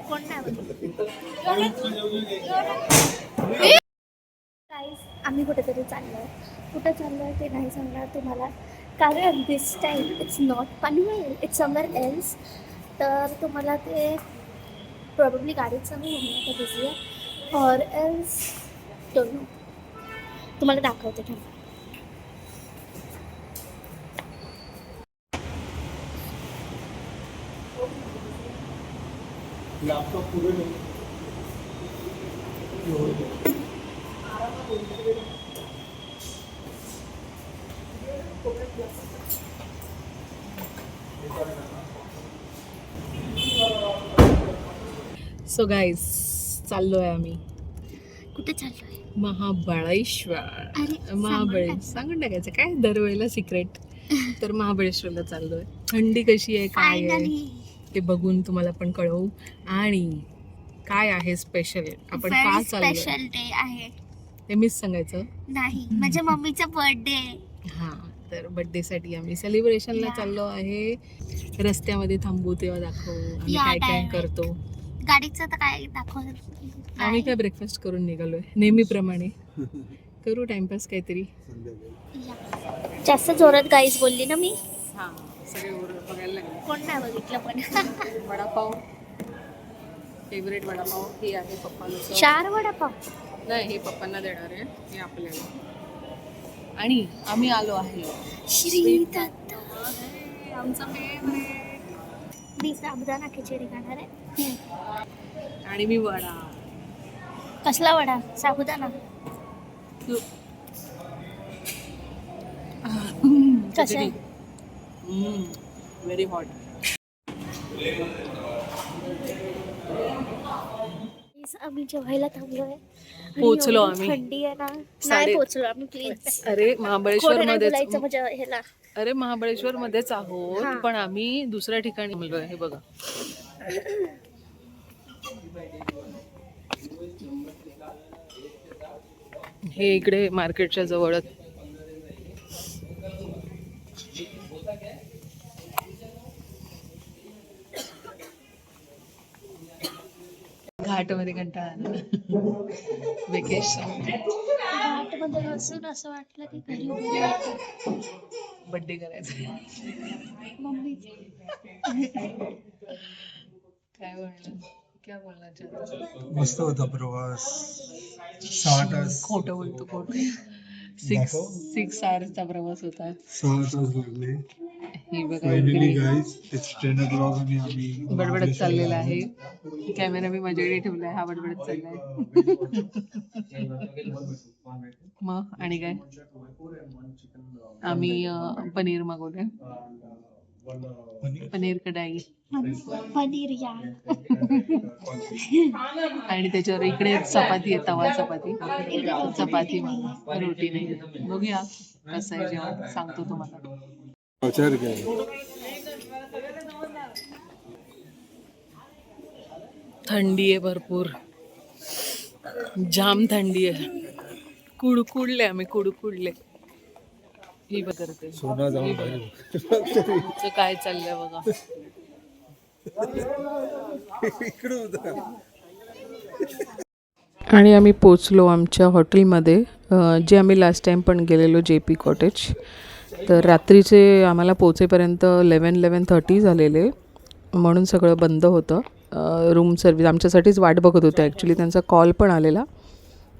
कोण नाही गाईस, आम्ही कुठेतरी चाललो आहे. कुठं चाललो आहे ते नाही सांगणार तुम्हाला, कारण this time it's not Panvel, it's somewhere else. तर तुम्हाला ते प्रॉब्ली गाडीत सांगू म्हणून आता बिझी आहे और एल्स डोंट नो. तुम्हाला दाखवते थांबा. लॅपटॉप पुढे सो गाईज, चाललोय आम्ही कुठे चाललो आहे? महाबळेश्वर. अरे, महाबळेश्वर सांगून टाकायचं काय दरवेळेला सिक्रेट. तर महाबळेश्वरला चाललोय. थंडी कशी आहे, काय आहे फायनली ते बघून तुम्हाला पण कळवू. आणि काय आहे स्पेशल, आपण का चाललोय स्पेशल डे आहे. ते मीच सांगायचं नाही, म्हणजे मम्मीचा बर्थडे. हा, तर बर्थडे साठी आम्ही सेलिब्रेशनला चाललो आहे. रस्त्यामध्ये थांबू तेव्हा दाखवू आम्ही काय काय करतो. गाडीचं तर काय दाखव. आम्ही काय ब्रेकफास्ट करून निघालोय नेहमीप्रमाणे. करू टाइमपास काहीतरी. जास्त जोरात गाईस बोलली ना मी. हा, सगळे बघायला लागले. कोण नाही बघितलं पण. वडापाव, फेवरेट वडापाव हे आहे पप्पाला. 4 वडापाव नाही, हे पप्पांना देणार आहे, हे आपल्याला. आणि आम्ही आलो आहे श्री दत्त. आमचा फेवरेट. मी साबुदाणा खिचडी खाणार आहे. आणि मी वडा. कसला वडा? साबुदाणा. कसं आहे? Very hot. आम्ही जेवायला थांबलोय. पोहोचलो आम्ही. थंडी आहे ना. नाही पोहोचलो आम्ही, प्लीज. अरे महाबळेश्वर मध्येच. म्हणजे ह्याला. अरे महाबळेश्वर मध्येच आहोत, पण आम्ही दुसऱ्या ठिकाणी थांबलोय. हे बघा, हे इकडे मार्केटच्या जवळच. घाट मध्ये कंटाळा आला. वेकेशन घाटमध्ये बसून असं वाटलं की घरी बर्थडे करायचा. मम्मी काय बोलणार, क्या बोलना चाहता. मस्त होता प्रवास. 6 तास. खोटं बोलतो, खोटं. 6 आवर्सचा प्रवास होता. 6 तास लागले. ही बघा फायनली इकडे गाईज, इट्स 10 o'clock आणि आम्ही बडबडत चाललेला आहे. कॅमेरा मी माझ्याकडे ठेवलाय, हा बडबडत चाललाय. मग आणि काय, आम्ही पनीर मागवलंय. पनीर कढाई. पनीर या. आणि त्याच्यावर इकडे चपाती आहे, तवा चपाती. चपाती रोटी नाही. बघूया कसं आहे जेवण, सांगतो तुम्हाला. थंडी आहे भरपूर, जाम थंडी आहे. कुडकुडले आम्ही, कुडकुडले. ही बघते काय चाललंय बघा. आणि आम्ही पोचलो आमच्या हॉटेलमध्ये, जे आम्ही लास्ट टाइम पण गेलेलो, JP कॉटेज. तर रात्रीचे आम्हाला पोचेपर्यंत 11:30 झालेले, म्हणून सगळं बंद होतं. रूम सर्विस आमच्यासाठीच वाट बघत होतं. ॲक्च्युली त्यांचा कॉल पण आलेला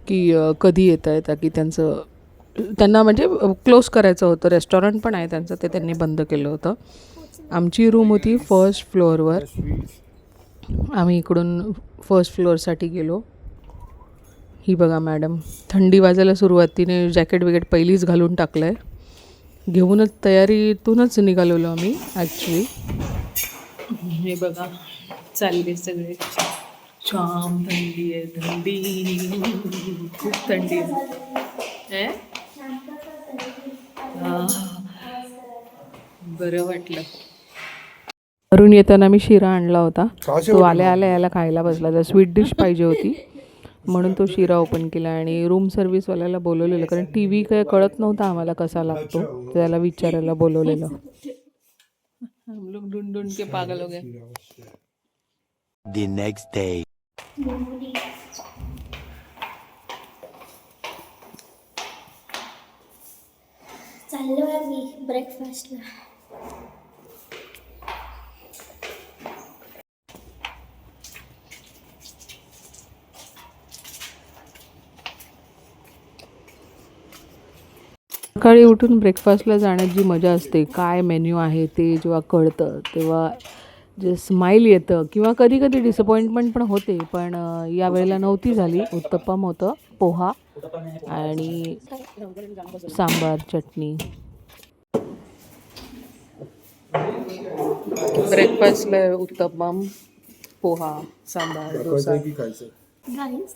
की कधी येत आहे, की त्यांना म्हणजे क्लोज करायचं होतं. रेस्टॉरंट पण आहे त्यांचं, ते त्यांनी बंद केलं होतं. आमची रूम होती फर्स्ट फ्लोअरवर. आम्ही इकडून फर्स्ट फ्लोअरसाठी गेलो. ही बघा मॅडम, थंडी वाजायला सुरुवात. तिने जॅकेट वगैरे पहिलीच घालून टाकलं आहे. घेऊनच तयारीतूनच निघालेलो आम्ही ॲक्च्युली. हे बघा चालले सगळे. जाम थंडी आहे, थंडी खूप थंडी आहे. बरं वाटलं. घरून येताना मी शिरा आणला होता. तो आल्या आल्या याला खायला बसला. तर स्वीट डिश पाहिजे होती म्हणून तो शिरा ओपन केला. आणि रूम सर्व्हिसवाल्याला बोलवलेलं, कारण TV काय कळत नव्हता आम्हाला कसा लागतो, त्याला विचारायला बोलवलेलं. हम लोग ढूंढ ढूंढ के पागल हो गए. the next day. चाललो आहे मी ब्रेकफास्टला. सकाळी उठून ब्रेकफास्टला जाण्यात जी मजा असते, काय मेन्यू आहे ते जेव्हा कळतं तेव्हा जे स्माईल येतं किंवा कधी कधी डिसअपॉइंटमेंट पण होते. पण यावेळेला नव्हती झाली. उत्तप्पम होतं, पोहा आणि सांबार चटणी. ब्रेकफास्टला उत्तप्पम, पोहा, सांबार, डोसा. गाईस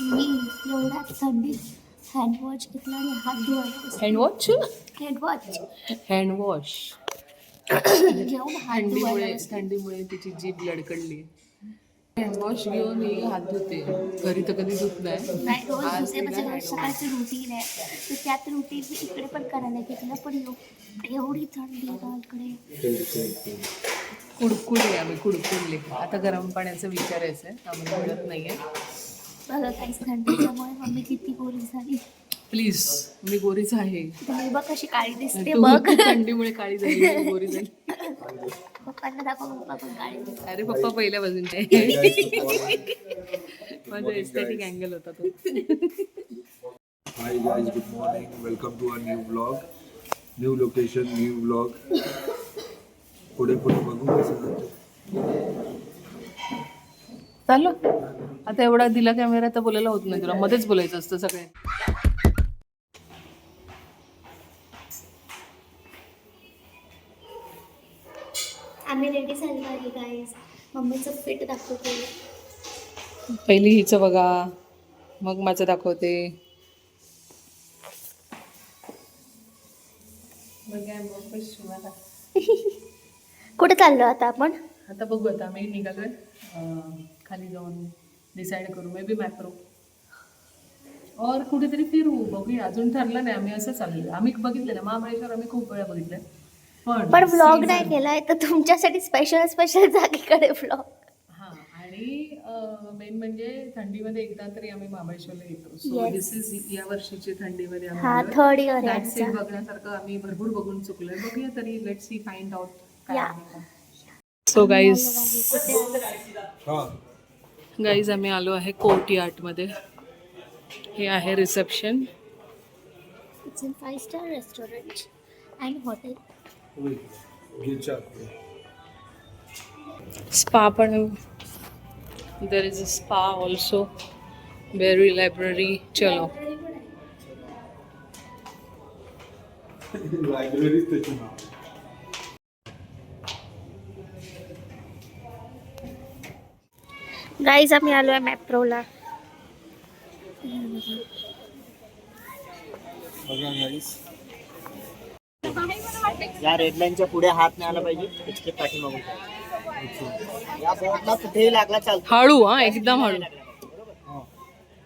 मी एवढ्या थंडीत हँडवॉश घेतला आणि हात धुवायला हँडवॉश हँडवॉश घेऊन हात धुवायला थंडीमुळे तिची जीभ लडकडली. हँडवॉश घेऊन मी हात धुते. घरी तर कधी धुत नाही. नाही रोज धुते. म्हणजे रोज सकाळची रुटीन आहे, तर त्यात रुटीन मी इकडे पण करायला घेतलं. पण एवढी थंडी आहे इकडे. कुडकुडले आम्ही, कुडकुडले. आता गरम पाण्याचं विचारायचं आहे, आम्हाला मिळत नाही आहे. बघा काहीच थंडीच्यामुळे मम्मी किती गोरी झाली. प्लीज, मी गोरीच आहे. तुम्ही बघ कशी काळी दिसते. तू बघ थंडीमुळे काळी झाली, मी गोरी झाली. पप्पांना दाखव, पप्पा पण काळी दिसते. अरे पप्पा पहिल्या बाजूनचे. माझा एस्थेटिक अँगल होता तो. Hi guys, good morning. Welcome to our new vlog. New location, new vlog. पुढे पुढे बघू कसं जातं. चालू आता एवढा दिला कॅमेरा तर बोलायला होत नाही तुला. मध्येच बोलायचं असतं सगळे. आम्ही रेडी झालो आहे गाईस. मम्मीचं फिट दाखवते. पहिली हिचं बघा, मग माझं दाखवते. कुठे चाललो आता आपण? आता बघू. आता आम्ही निघालोय, खाली जाऊन डिसाईड करू. मे बी मॅप्रो और कुठेतरी फिरू. बघूया, अजून ठरलं नाही. आम्ही असं चाललोय. आम्ही बघितलं ना महाबळेश्वर, आम्ही खूप वेळा बघितलंय. पण व्लॉग नाही केलाय, तर तुमच्यासाठी स्पेशल जागेकडे व्लॉग. हां, आणि मेन म्हणजे थंडीमध्ये एकदा तरी आम्ही महाबळेश्वरला येतो. So Yes. दिस इज या वर्षीची थंडीमध्ये हा थर्ड इयर दॅट आहे सीट आमचा. बघण्यासारखं आम्ही भरपूर बघून चुकलोय. बघूया तरी, लेट्स सी, फाइंड आउट काय Yeah. आहे. सो गाईज हां गाईज आम्ही आलो आहे कोर्टयार्डमध्ये. हे आहे reception. It's in 5-star restaurant and hotel. Spa पण, there is a spa also. Very library. चलो लायब्ररीज त्याची नाव. गाईज आम्ही आलो आहे मॅप्रोला. बघा गाईस, या रेड लाईनच्या पुढे हात नाही आला पाहिजे. त्याच्या पाठीमागून या बोर्डला कुठेही लागला चालतो. हळू. हा, एकदम हळू.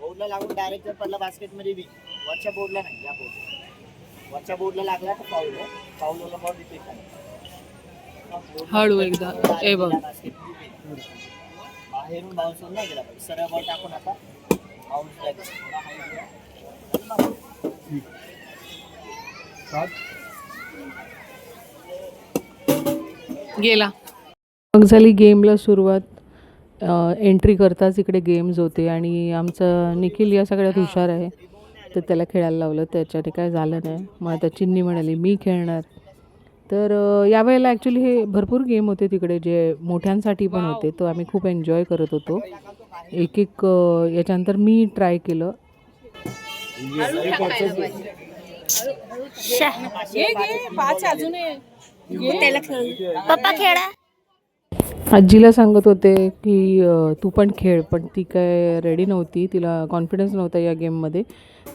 बोर्डला लागून डायरेक्ट जर पडला बास्केटमध्ये बी, वरच्या बोर्डला नाही, या बोर्ड वरच्या बोर्डला लागला तर फाऊल आहे. फाऊल होला बॉल रिपीट आहे. हळू एकदा. ए बघ, बाहेरून बाउन्स होऊन नाही गेला पाहिजे. सरळ बॉल टाकून आता बाउन्स द्यायचा. थोडा हाईट द्या. गेला. मग झाली गेमला सुरुवात. एंट्री करताच इकडे गेम्स होते आणि आमचा निखिल या सगळ्यात हुशार आहे, तर त्याला खेळायला लावलं. त्याच्याने काय झालं नाही. मग आता चिन्नी म्हणाली मी खेळणार. तर यावेळेला ॲक्च्युली हे भरपूर गेम होते तिकडे, जे मोठ्यांसाठी पण होते. तर आम्ही खूप एन्जॉय करत होतो. एक एक याच्यानंतर मी ट्राय केलं. पप्पा खेळा. आजीला सांगत होते की तू पण खेळ, पण ती काय रेडी नव्हती. तिला कॉन्फिडन्स नव्हता या गेममध्ये.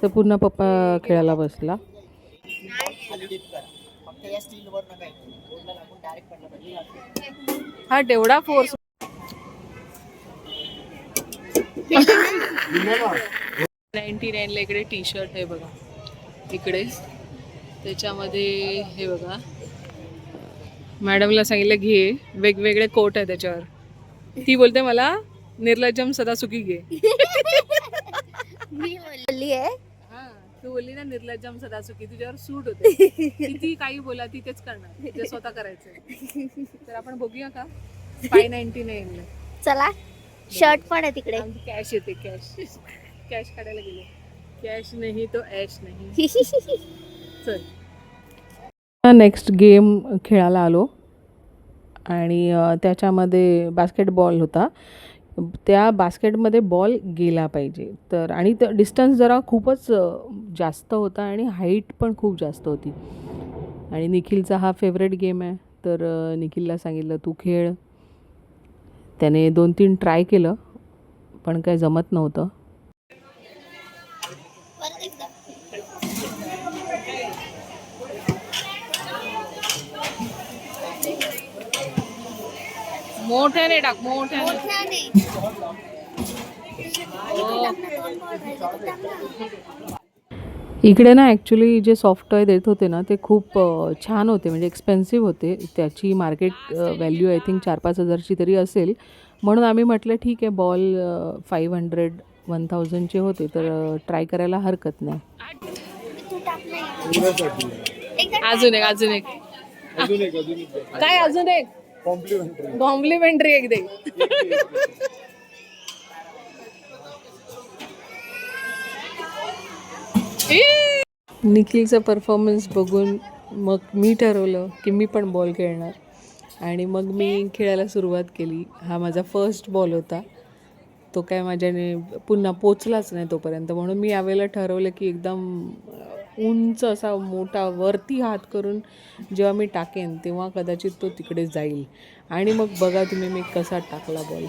तर पुन्हा पप्पा खेळायला बसला. फक्त या स्टीलवर नका येऊ. बोर्डला लागून डायरेक्ट पडला पाहिजे. हा तेवढा फोर्स. 99ला इकडे टी शर्ट आहे बघा. इकडे त्याच्यामध्ये हे बघा, मॅडमला सांगितलं घे. वेगवेगळे कोट आहे त्याच्यावर. ती बोलते मला निर्लज्जम सदा सुखी घे. मी बोलली आहे. तू बोलली ना निर्लज्जम सदा सुखी, तुझ्यावर सूट होते. किती काही बोला ती तेच करणार, जे स्वतः करायचंय. तर आपण बघूया का 599 चला शर्ट पण आहे तिकडे. कॅश येते. कॅश काढायला गेले. कॅश नाही तो ऐश नाही. चल नेक्स्ट गेम खेळायला आलो आणि त्याच्यामध्ये बास्केटबॉल होता. त्या बास्केटमध्ये बॉल गेला पाहिजे तर, आणि डिस्टन्स जरा खूपच जास्त होता आणि हाईट पण खूप जास्त होती. आणि निखिलचा हा फेवरेट गेम आहे तर निखिलला सांगितलं तू खेळ. त्याने 2-3 ट्राय केलं पण काय जमत नव्हतं. मोठ्याने टाक, मोठ्याने. इकडे ना ॲक्च्युली जे सॉफ्ट टॉय देत होते ना ते खूप छान होते, म्हणजे एक्सपेन्सिव्ह होते. त्याची मार्केट व्हॅल्यू आय थिंक 4-5 हजारची तरी असेल. म्हणून आम्ही म्हटलं ठीक आहे, बॉल 500-1000चे होते तर ट्राय करायला हरकत नाही. अजून एक काय, अजून एक कॉम्प्लिमेंटरी एक दे. निखिलचा परफॉर्मन्स बघून मग मी ठरवलं की मी पण बॉल खेळणार आणि मग मी खेळायला सुरुवात केली. हा माझा फर्स्ट बॉल होता. तो काय माझ्याने पुन्हा पोचलाच नाही तोपर्यंत. म्हणून मी यावेळेला ठरवलं की एकदम उंच असा मोठा वरती हात करून जेव्हा मी टाकेन तेव्हा कदाचित तो तिकडे जाईल. आणि मग बघा तुम्ही मी कसा टाकला बॉल.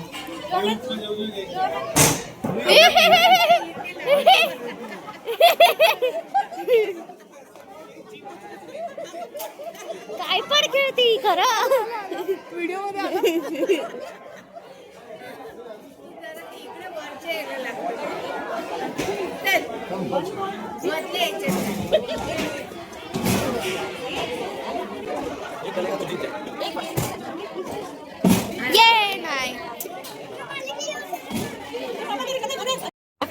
काय पण खेळती खरं. व्हिडिओ मध्ये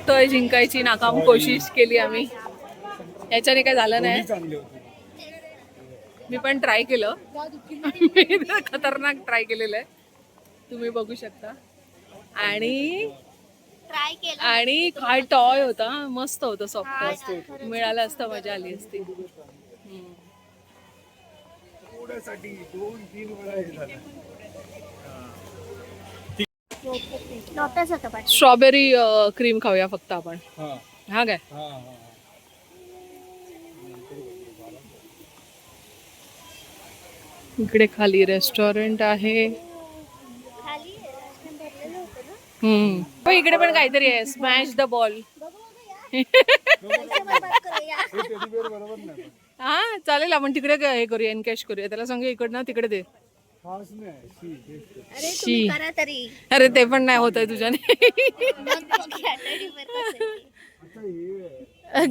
टॉय जिंकायची नाकाम कोशिश केली आम्ही. याच्याने काय झालं नाही. मी पण ट्राय केलं. खतरनाक ट्राय केलेलं आहे, तुम्ही बघू शकता. आणि ट्राय केलं आणि काय टॉय होता, मस्त होतं, सॉफ्ट. मिळालं असतं मजा आली असती. स्ट्रॉबेरी क्रीम खाऊया फक्त आपण. हा काय, इकडे खाली रेस्टॉरंट आहे. इकडे पण काहीतरी आहे, स्मॅश द बॉल. हा चालेल, आपण तिकडे हे करूया, एनकॅश करूया. त्याला सांगूया इकडनं तिकडे दे. अरे ते पण नाही होत आहे तुझ्याने.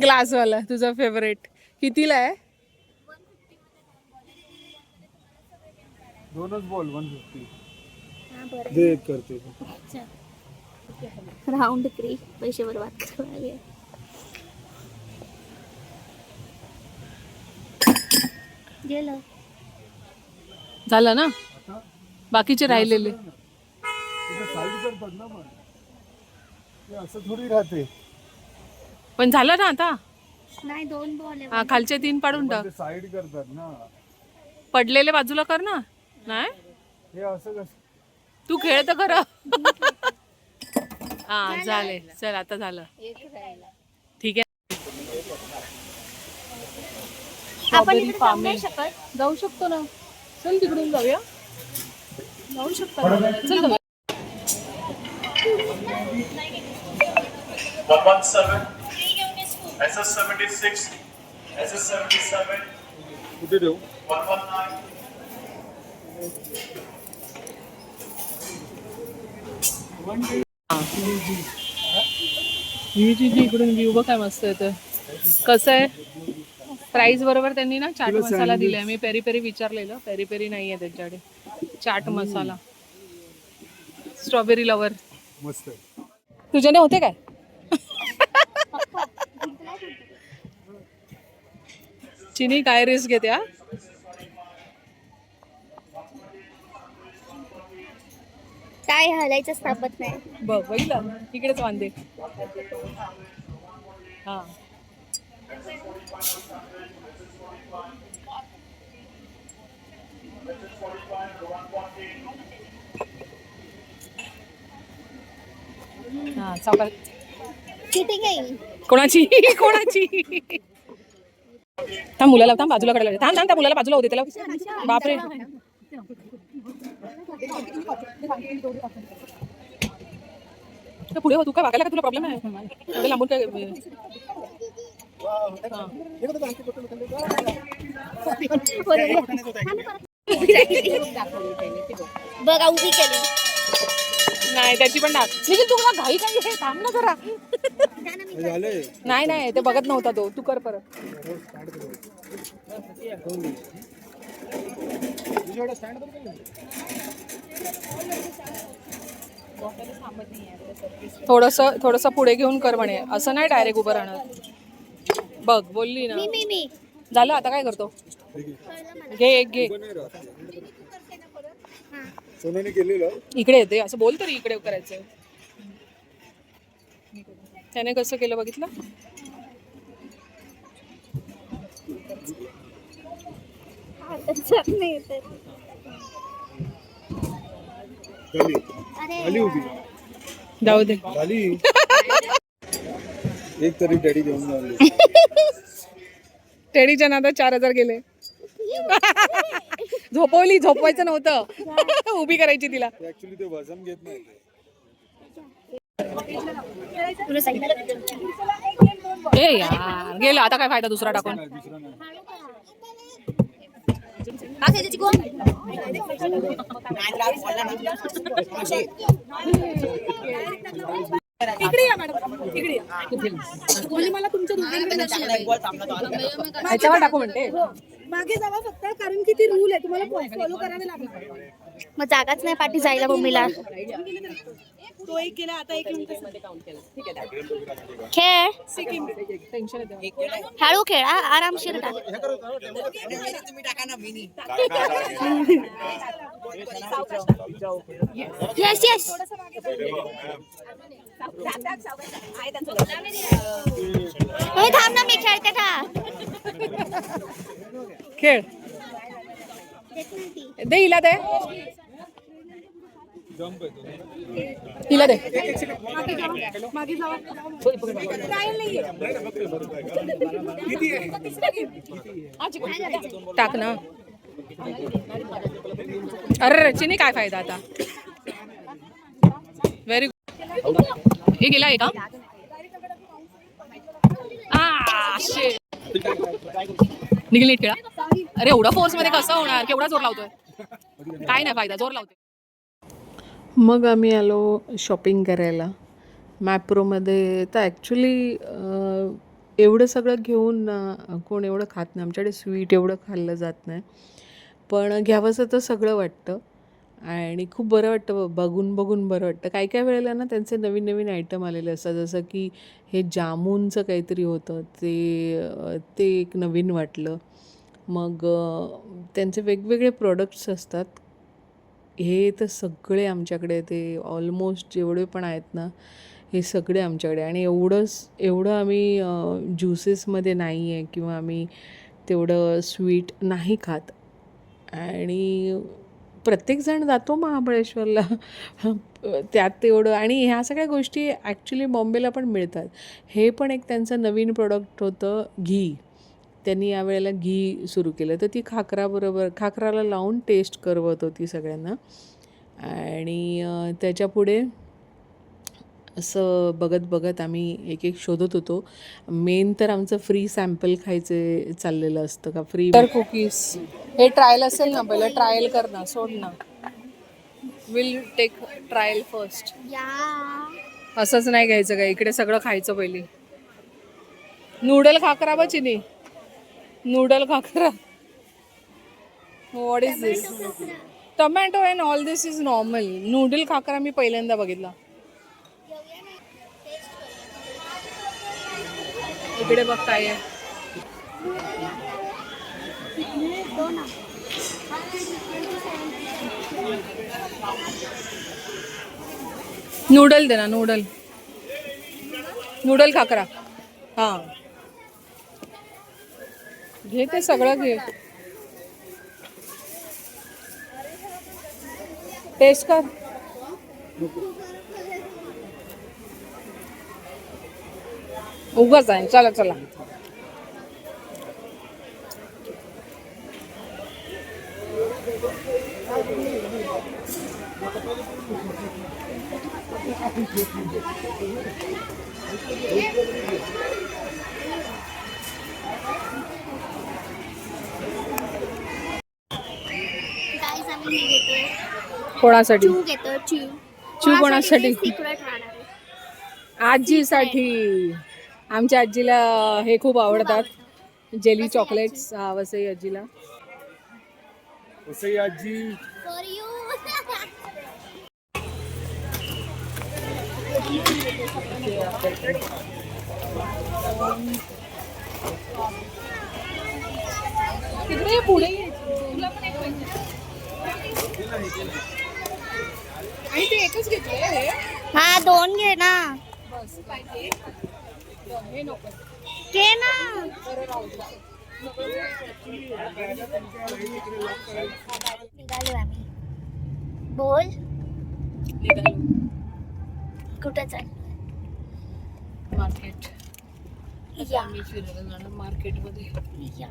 ग्लासवाला तुझा फेवरेट कितीला आहे? 2च बॉल 150 दे करते. राऊंड क्री पैसे बर्बाद करावे. गेलं झालं ना, बाकीचे राहिलेले. साईड करतात ना, मग असं थोडी राहते. पण झालं ना आता. नाही 2 बॉल हा, खालचे 3 पाडून टाक. साईड करतात ना, पडलेले बाजूला कर ना. नाही हे असं कसं. तू खेळ तर खरं. हा झाले, चल आता झालं. ठीक आहे. आपण स्ट्रॉबेरी इकडे फार्मिंग नाही शकत. जाऊ शकतो ना, चल तिकडून जाऊया. जाऊ शकतो ना, चल जाऊया. 117, SS76, SS77, कुठे देऊ? 119. इकडून व्ह्यू बघ काय मस्त येतं. कसं आहे, प्राईस बरोबर त्यांनी ना चाट मसाला दिलाय. मी पेरी पेरी विचारलेलं, पेरी पेरी नाही आहे त्यांच्याकडे. चाट मसाला स्ट्रॉबेरी लवर मस्त. तुझ्याने होते काय? चिनी काय रिस्क घेते हा? काय हलायचंच थांबत नाही. बघ बघितलं इकडेच वांदे. हा हा सावकाश. चिटिंग आहे. कोणाची कोणाची? थांब मुलाला थांब बाजूला काढायला थांब थांब त्या मुलाला बाजूला होते त्याला. बापरे पुढे हो तू काय वागायला का तुला प्रॉब्लेम आहे एवढे लांबून काय बघा उभी केली. नाही त्याची पण टाक निखिल तू मला घाई काय हे थांब ना जरा. झालंय. नाही नाही ते बघत नव्हता तो तू कर परत. थोडस पुढे घेऊन कर म्हणे असं नाही डायरेक्ट उभं राहणार. बघ बोलली ना मी झालं आता काय करतो घे एक घे सोनाने केलेलं. इकडे येते असं बोल तरी इकडे करायचं. त्याने कसं केलं बघितलं. झाली उभी. जाऊ दे झाली. एक तरी डॅडी घेऊन झाली. टेडीच्या नादात 4,000 गेले. झोपवायचं नव्हतं उभी करायची तिला. ऍक्च्युली ते वजन घेत नाही. ए यार गेलं आता काय फायदा दुसरा टाकून. दुसरा नाही. इकडे या मॅडम इकडे या. मला तुमच्या ह्याच्यावर टाकू म्हणते. मागे जावा फक्त कारण की ती रूल आहे तुम्हाला फॉलो करावे लागणार. मग जागाच नाही पाठी जायला मम्मीला. तो एक केला आता एक खेळ टेन्शन येते. हळू खेळ हा, आरामशीर टाक. Yes yes. थांब ना मी खेळते का. खेळ दे हिला दे जंप येतो. हिला दे. टाक ना. अरे चिनी काय फायदा आता. Very good. हे गेला आहे का. निघिल नीट खेळा. अरे एवढा फोर्स मध्ये कसं होणार केवढा जोर लावतोय. काय नाही फायदा जोर लावतोय. मग आम्ही आलो शॉपिंग करायला मॅप्रोमध्ये. तर ॲक्च्युली एवढं सगळं घेऊन कोण एवढं खात नाही. आमच्याकडे स्वीट एवढं खाल्लं जात नाही पण घ्यावंसं तर सगळं वाटतं आणि खूप बरं वाटतं. बघून बरं वाटतं. काही काही वेळेला ना त्यांचे नवीन नवीन आयटम आलेले असतात. जसं की हे जामूनचं काहीतरी होतं ते एक नवीन वाटलं. मग त्यांचे वेगवेगळे प्रोडक्ट्स असतात. हे तर सगळे आमच्याकडे ते ऑलमोस्ट जेवढे पण आहेत ना हे सगळे आमच्याकडे. आणि एवढं आम्ही ज्युसेसमध्ये नाही आहे किंवा आम्ही तेवढं स्वीट नाही खात. आणि प्रत्येकजण जातो महाबळेश्वरला त्यात तेवढं. आणि ह्या सगळ्या गोष्टी ॲक्च्युली बॉम्बेला पण मिळतात. हे पण एक त्यांचं नवीन प्रोडक्ट होतं घी. त्यांनी यावेळेला घी सुरू केलं तर ती खाकराला लावून टेस्ट करवत होती सगळ्यांना. आणि त्याच्यापुढे असं बघत आम्ही एक शोधत होतो. मेन तर आमचं फ्री सॅम्पल खायचे चाललेलं असतं का फ्री कुकीज. हे ट्रायल असेल ना पहिलं ट्रायल कर ना सोड ना. Will take trial first. असंच नाही घ्यायचं का इकडे सगळं खायचं पहिली. नूडल खाकरा बा चिनी. Noodle khakhra what is this. Tomato and all this is normal. Noodle khakhra मी पहिल्यांदा बघितला. इकडे बघ काय आहे. नूडल दे ना. नूडल खाकरा. हा घे ते सगळं घे. टेस्ट कर. उगाच आहे. चला चला. गाईज आम्ही हे घेतोय. कोणासाठी? चू घेतोय. चू कोणासाठी? सिक्रेट राहणार आहे. आजीसाठी. आमच्या आजीला हे खूप आवडतात. Jelly chocolates. वसई आजीला. वसई आजी. For you. तिकडे पुढे ये. तुला पण एक पाहिजे. आणि ते एकच घेतलंय हे. हा 2 घे ना. बस पाहिजे. हे नको. घे ना. निघालो आम्ही. बोल कुठं चाललोय? मार्केट. या आम्ही फिरायला जाणार मार्केटमध्ये. या